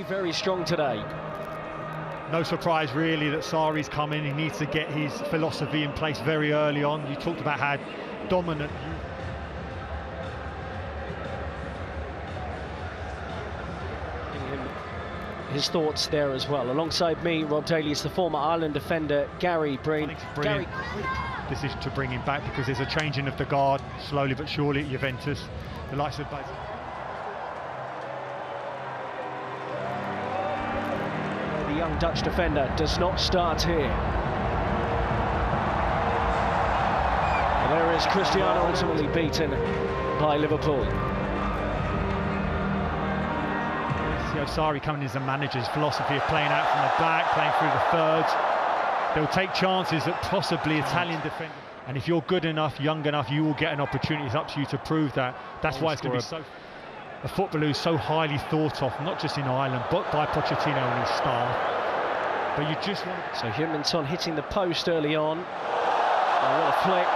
very strong today. No surprise really that Sarri's come in. He needs to get his philosophy in place very early on. You talked about how dominant his thoughts there as well. Alongside me, Rob Daly, is the former Ireland defender Gary Breen. Decision to bring him back because there's a changing of the guard slowly but surely at Juventus. The likes of the young Dutch defender does not start here. And there is Cristiano, ultimately beaten by Liverpool. Sarri coming in as a manager's philosophy of playing out from the back, playing through the thirds. They'll take chances that possibly Italian defenders. And if you're good enough, young enough, you will get an opportunity. It's up to you to prove that. That's why it's going to be a footballer who's so highly thought of, not just in Ireland, but by Pochettino and his staff. But you just want to... So Heung-min Son hitting the post early on. Oh, what a flick.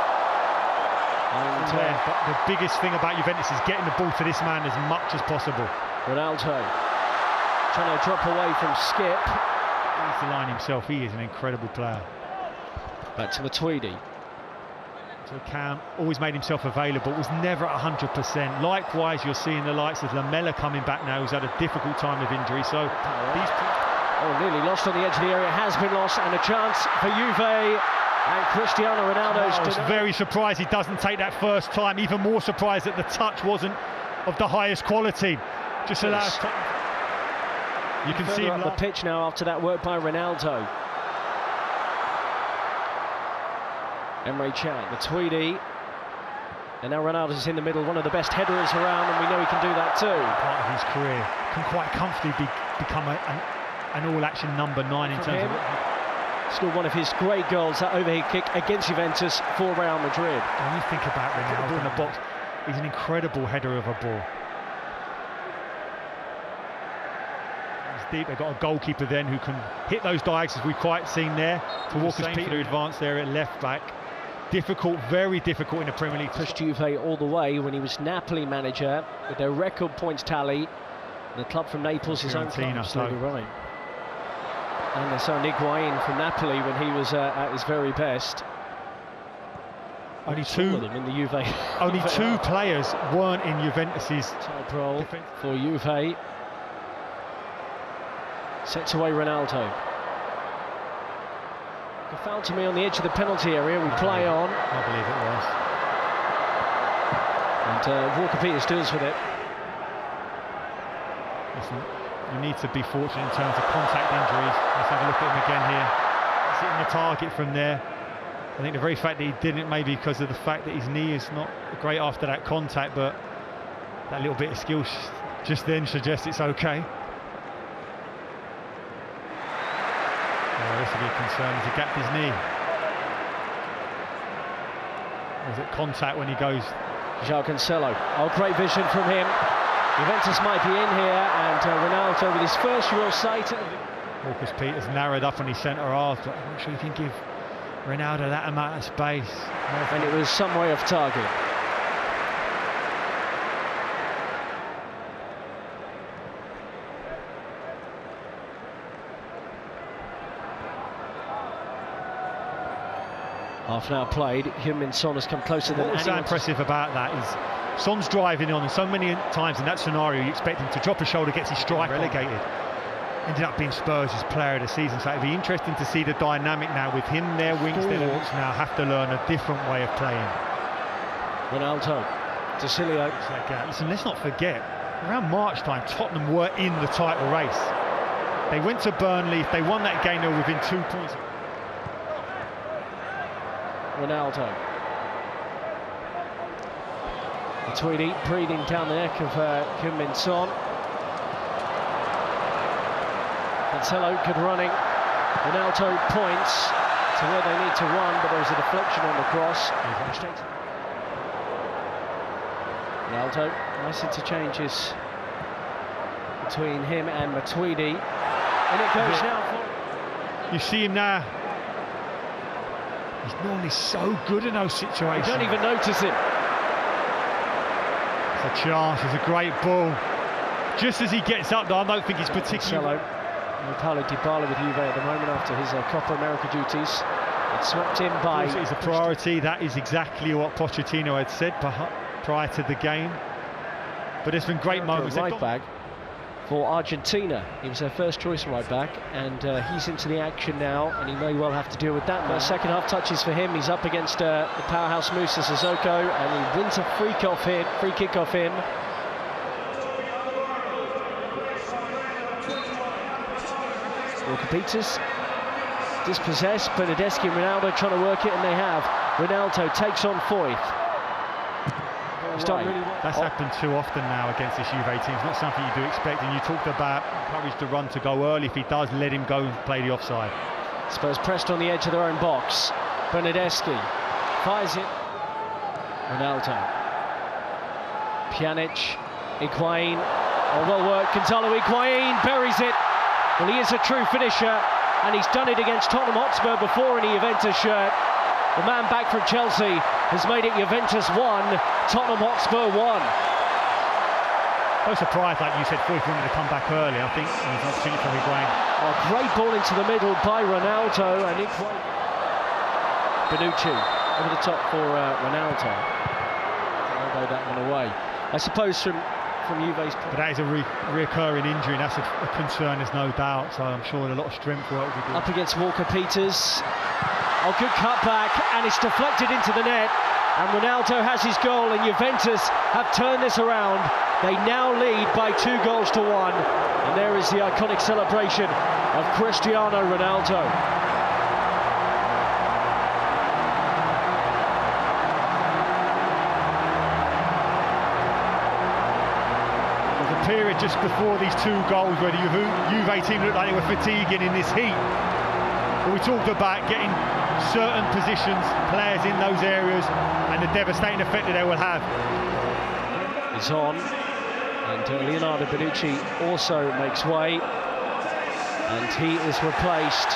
And, but the biggest thing about Juventus is getting the ball to this man as much as possible. Ronaldo trying to drop away from Skip. He's the line himself. He is an incredible player. Back to Matuidi. So Cam always made himself available, was never at 100%. Likewise, you're seeing the likes of Lamela coming back now, who's had a difficult time of injury. So these... Oh, nearly lost on the edge of the area, has been lost, and a chance for Juve. And Cristiano Ronaldo's... I was very surprised he doesn't take that first time. Even more surprised that the touch wasn't of the highest quality. Just allows... You can see him up the pitch now after that work by Ronaldo. Emre Can, Matuidi, and now Ronaldo's in the middle, one of the best headers around, and we know he can do that too. Part of his career, can quite comfortably become an all-action number 9 in terms of... Scored one of his great goals, that overhead kick against Juventus for Real Madrid. When you think about Ronaldo in the box, he's an incredible header of a ball. Deep. They've got a goalkeeper then who can hit those diagonals we've quite seen there. To Walker's Peter advanced there at left back. Difficult, very difficult in the Premier League. Pushed Juve all the way when he was Napoli manager with their record points tally. The club from Naples, his own club, absolutely right. And they saw Higuain from Napoli when he was at his very best. Only two of them in the Juve. Only two players weren't in Juventus's top role for Juve. Sets away Ronaldo. A foul to me on the edge of the penalty area. We play on. I believe it was. And Walker Peters deals with it. Listen, you need to be fortunate in terms of contact injuries. Let's have a look at him again here. He's hitting the target from there. I think the very fact that he didn't, maybe because of the fact that his knee is not great after that contact, but that little bit of skill just then suggests it's okay. This will be a concern. He's gapped his knee. Or is it contact when he goes? João Cancelo. Oh, great vision from him. Juventus might be in here, and Ronaldo with his first real sight. Walker's Peters narrowed up on his centre half, but I'm not sure you can give Ronaldo that amount of space. And it was some way off target. Half an hour played, Heung-min Son has come closer than anyone. What's so impressive about that is Son's driving on, and so many times in that scenario you expect him to drop a shoulder, gets his strike relegated. Ended up being Spurs' player of the season, so it'd be interesting to see the dynamic now with him there. Wings now have to learn a different way of playing. Ronaldo, D'Silio. Listen, let's not forget, around March time, Tottenham were in the title race. They went to Burnley. If they won that game, they were within 2 points. Ronaldo. Matuidi breathing down the neck of Heung-min Son. Cancelo, good running. Ronaldo points to where they need to run, but there was a deflection on the cross. Ronaldo, nice interchanges between him and Matuidi. And it goes now for... You see him now. He's normally so good in those situations. You don't even notice it. It's a chance, it's a great ball. Just as he gets up, though, I don't think he's particularly... Paulo Dybala with Juve at the moment after his Copa America duties. It's swept in by... It is a priority. That is exactly what Pochettino had said prior to the game. But there's been great moments. Right back for Argentina. He was their first choice right back, and he's into the action now, and he may well have to deal with that. First second half touches for him. He's up against the powerhouse Musa Sissoko, and he wins a free kick off him. Walker Peters dispossessed. Bernardeschi and Ronaldo trying to work it, and they have. Ronaldo takes on Foyth. He's done really well. That's happened too often now against this Juve team. It's not something you do expect, and you talked about encourage the run to go early. If he does, let him go and play the offside. Spurs pressed on the edge of their own box. Bernardeschi fires it. Ronaldo. Pjanic. Higuain. Oh, well worked. Gonzalo Higuain buries it. Well, he is a true finisher, and he's done it against Tottenham Hotspur before in the Juventus shirt. The man back from Chelsea has made it Juventus 1, Tottenham Hotspur 1. No surprise, like you said, Foyth wanted to come back early. I think there's an opportunity for Higuain. A great ball into the middle by Ronaldo, and Higuain. Bonucci over the top for Ronaldo. Elbow that one away. I suppose from Juve's point. But that is a reoccurring injury, and that's a concern, there's no doubt. So I'm sure a lot of strength work will be done. Up against Walker Peters. Oh, good cutback, and it's deflected into the net. And Ronaldo has his goal, and Juventus have turned this around. They now lead by 2 goals to 1. And there is the iconic celebration of Cristiano Ronaldo. Period just before these 2 goals where the Juve team looked like they were fatiguing in this heat. But we talked about getting certain positions, players in those areas, and the devastating effect that they will have. It's on, and Leonardo Bonucci also makes way, and he is replaced